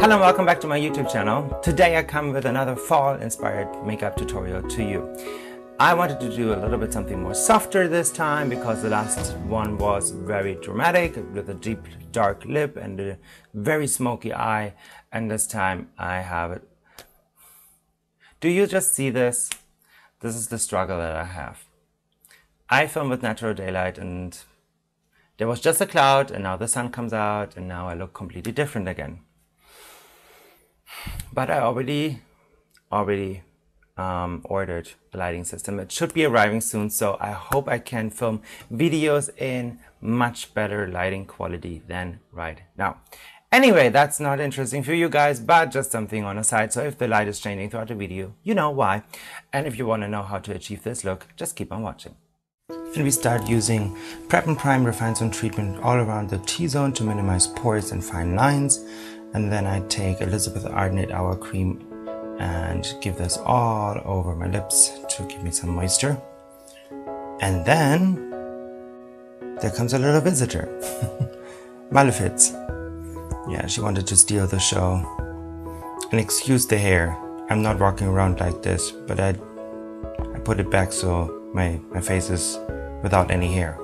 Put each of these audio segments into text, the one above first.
Hello and welcome back to my YouTube channel. Today I come with another fall inspired makeup tutorial to you. I wanted to do a little bit something more softer this time because the last one was very dramatic with a deep dark lip and a very smoky eye, and this time I have it. Do you just see this? This is the struggle that I have. I film with natural daylight and there was just a cloud and now the sun comes out and now I look completely different again. But I already ordered a lighting system. It should be arriving soon, so I hope I can film videos in much better lighting quality than right now. Anyway, that's not interesting for you guys, but just something on the side. So if the light is changing throughout the video, you know why. And if you want to know how to achieve this look, just keep on watching. And we start using Prep and Prime Refine Zone treatment all around the T-zone to minimize pores and fine lines. And then I take Elizabeth Arden 8 Hour Cream and give this all over my lips to give me some moisture. And then there comes a little visitor. Malefice. Yeah, she wanted to steal the show. And excuse the hair. I'm not walking around like this, but I put it back so my face is without any hair.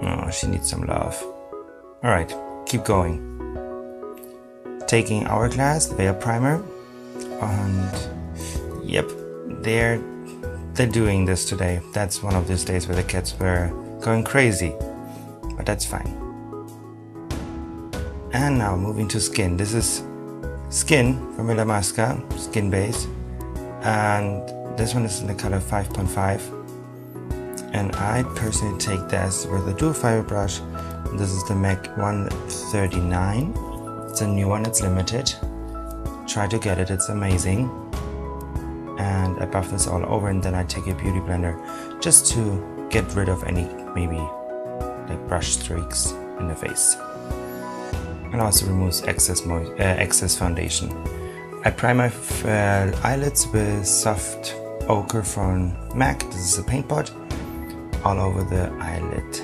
Oh, she needs some love. Alright, keep going. Taking Hourglass, the Veil Primer, and yep, they're doing this today. That's one of those days where the kids were going crazy, but that's fine. And now moving to skin. This is Skin from Illamasqua, skin base, and this one is in the color 5.5. And I personally take this with a dual fiber brush. This is the MAC 139. It's a new one, it's limited. Try to get it, it's amazing. And I buff this all over, and then I take a beauty blender just to get rid of any maybe like brush streaks in the face. And also removes excess foundation. I prime my eyelids with soft ochre from MAC. This is a paint pot all over the eyelid.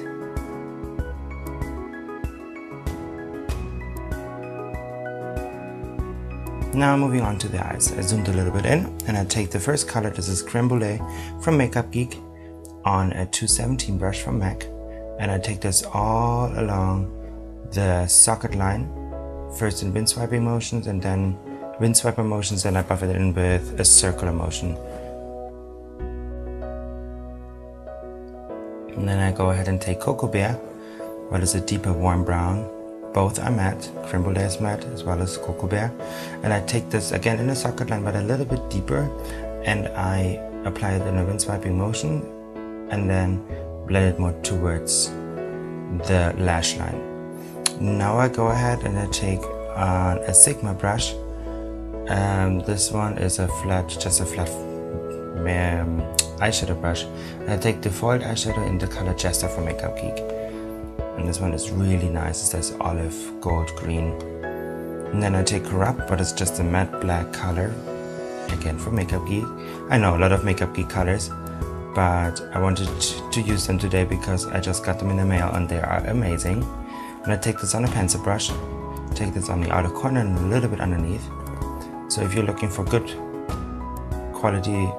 Now moving on to the eyes. I zoomed a little bit in and I take the first color. This is Crème Brulee from Makeup Geek on a 217 brush from MAC, and I take this all along the socket line, first in wind swiping motions and then wind swiper motions, and I buff it in with a circular motion. And then I go ahead and take Cocoa Bear, what is a deeper warm brown. Both are matte, Crème Brulee is matte as well as Cocoa Bear. And I take this again in a socket line but a little bit deeper, and I apply it in a wind swiping motion and then blend it more towards the lash line. Now I go ahead and I take a Sigma brush. This one is just a flat eyeshadow brush. And I take the foiled eyeshadow in the color Jester from Makeup Geek. And this one is really nice. It says olive, gold, green. And then I take Corrupt, but it's just a matte black color, again from Makeup Geek. I know a lot of Makeup Geek colors, but I wanted to use them today because I just got them in the mail and they are amazing. And I take this on a pencil brush, take this on the outer corner and a little bit underneath. So if you're looking for good quality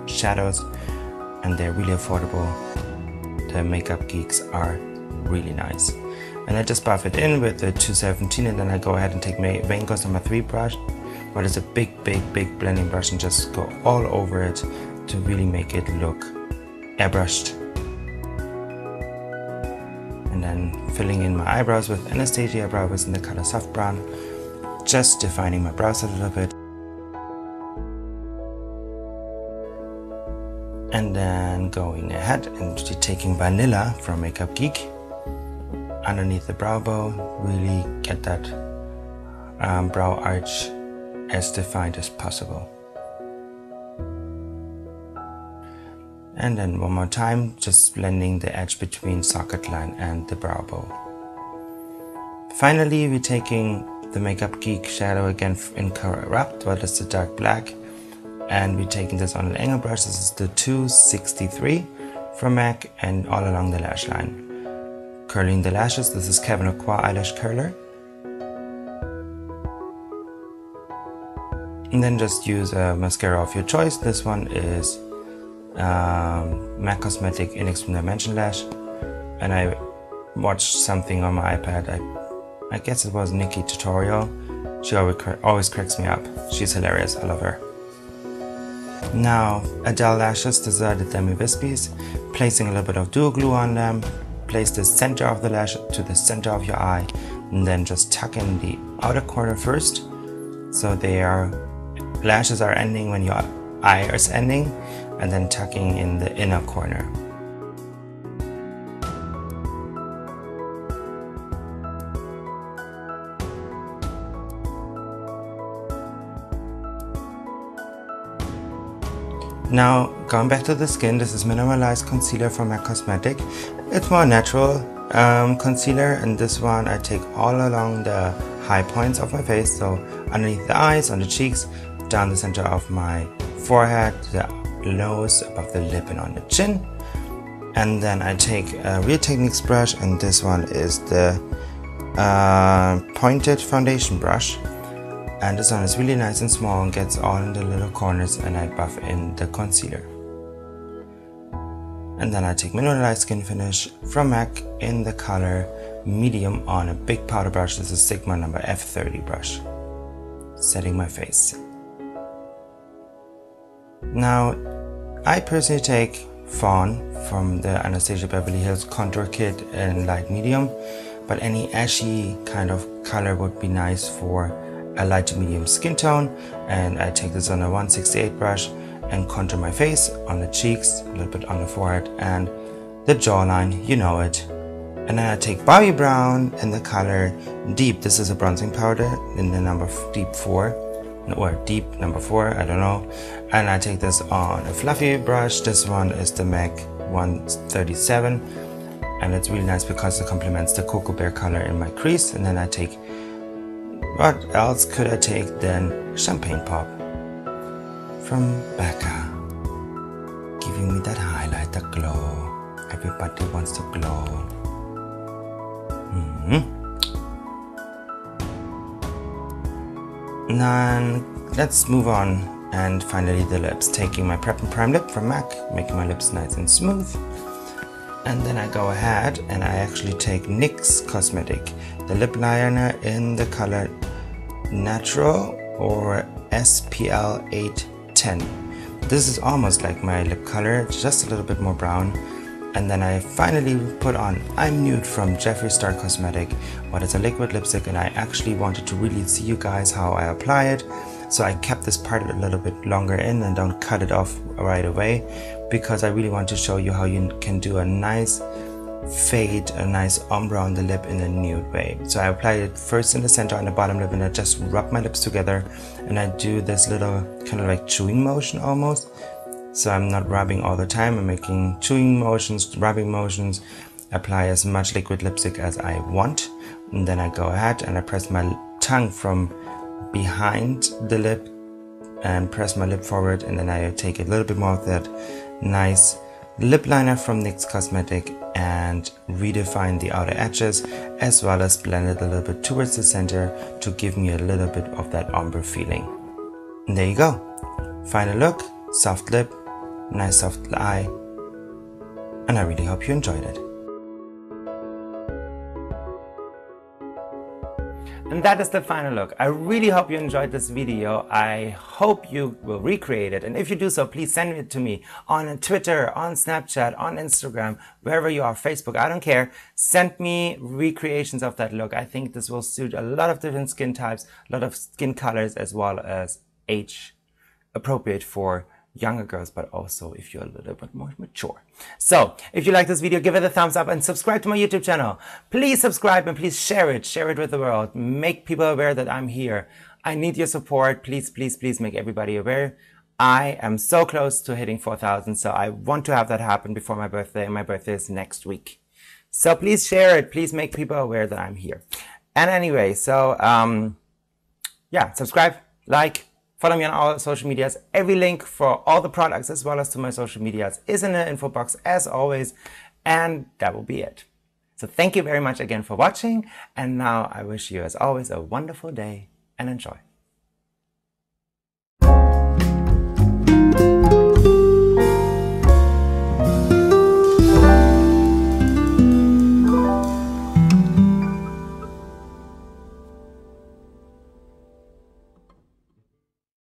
shadows and they're really affordable, the Makeup Geeks are really nice. And I just buff it in with the 217, and then I go ahead and take my Van Gogh number 3 brush, but it's a big blending brush, and just go all over it to really make it look airbrushed. And then filling in my eyebrows with Anastasia eyebrows in the color Soft Brown, just defining my brows a little bit. And then going ahead and taking Vanilla from Makeup Geek underneath the brow bone, really get that brow arch as defined as possible. And then one more time, just blending the edge between socket line and the brow bone. Finally, we're taking the Makeup Geek shadow again in Corrupt, but it's the dark black. And we're taking this on an angle brush. This is the 263 from MAC, and all along the lash line. Curling the lashes, this is Kevin Aqua eyelash curler. And then just use a mascara of your choice. This one is MAC Cosmetic Index from Dimension Lash, and I watched something on my iPad. I guess it was Nikki tutorial. She always cracks me up. She's hilarious. I love her. Now, Adele lashes. These are the Demi Wispies. Placing a little bit of duo glue on them. Place the center of the lash to the center of your eye, and then just tuck in the outer corner first, so lashes are ending when your eye is ending, and then tucking in the inner corner. Now, going back to the skin, this is Mineralized Concealer from MAC Cosmetic. It's more natural concealer, and this one I take all along the high points of my face, so underneath the eyes, on the cheeks, down the center of my forehead, the nose, above the lip, and on the chin. And then I take a Real Techniques brush, and this one is the pointed foundation brush. And this one is really nice and small and gets all in the little corners, and I buff in the concealer. And then I take Mineralized Skin Finish from MAC in the color medium on a big powder brush. This is Sigma number F30 brush. Setting my face. Now, I personally take Fawn from the Anastasia Beverly Hills Contour Kit in light medium, but any ashy kind of color would be nice for a light to medium skin tone. And I take this on a 168 brush and contour my face on the cheeks, a little bit on the forehead and the jawline, you know it. And then I take Bobbi Brown in the color Deep. This is a bronzing powder in the number Deep 4 or Deep number 4, I don't know. And I take this on a fluffy brush. This one is the MAC 137, and it's really nice because it complements the Cocoa Bear color in my crease. And then I take, what else could I take then? Champagne Pop from Becca, giving me that highlight, that glow. Everybody wants to glow. Then let's move on, and finally the lips. Taking my Prep and Prime lip from MAC, making my lips nice and smooth. And then I go ahead and I actually take NYX Cosmetic, the lip liner in the color Natural or SPL 810. This is almost like my lip color, just a little bit more brown. And then I finally put on I'm Nude from Jeffree Star Cosmetic, but it's a liquid lipstick, and I actually wanted to really see you guys how I apply it. So I kept this part a little bit longer in and don't cut it off right away, because I really want to show you how you can do a nice fade, a nice ombre on the lip in a nude way. So I apply it first in the center on the bottom lip, and I just rub my lips together, and I do this little kind of like chewing motion almost. So I'm not rubbing all the time, I'm making chewing motions, rubbing motions, apply as much liquid lipstick as I want, and then I go ahead and I press my tongue from behind the lip and press my lip forward, and then I take a little bit more of that nice lip liner from NYX Cosmetic and redefine the outer edges, as well as blend it a little bit towards the center to give me a little bit of that ombre feeling. And there you go. Final look, soft lip, nice soft eye, and I really hope you enjoyed it. And that is the final look. I really hope you enjoyed this video. I hope you will recreate it. And if you do so, please send it to me on Twitter, on Snapchat, on Instagram, wherever you are, Facebook, I don't care. Send me recreations of that look. I think this will suit a lot of different skin types, a lot of skin colors, as well as age appropriate for younger girls, but also if you're a little bit more mature. So if you like this video, give it a thumbs up and subscribe to my YouTube channel. Please subscribe and please share it with the world. Make people aware that I'm here. I need your support. Please, please, please make everybody aware. I am so close to hitting 4,000, so I want to have that happen before my birthday, and my birthday is next week. So please share it. Please make people aware that I'm here. And anyway, so yeah, subscribe, like, follow me on all social medias. Every link for all the products as well as to my social medias is in the info box as always. And that will be it. So thank you very much again for watching. And now I wish you as always a wonderful day and enjoy.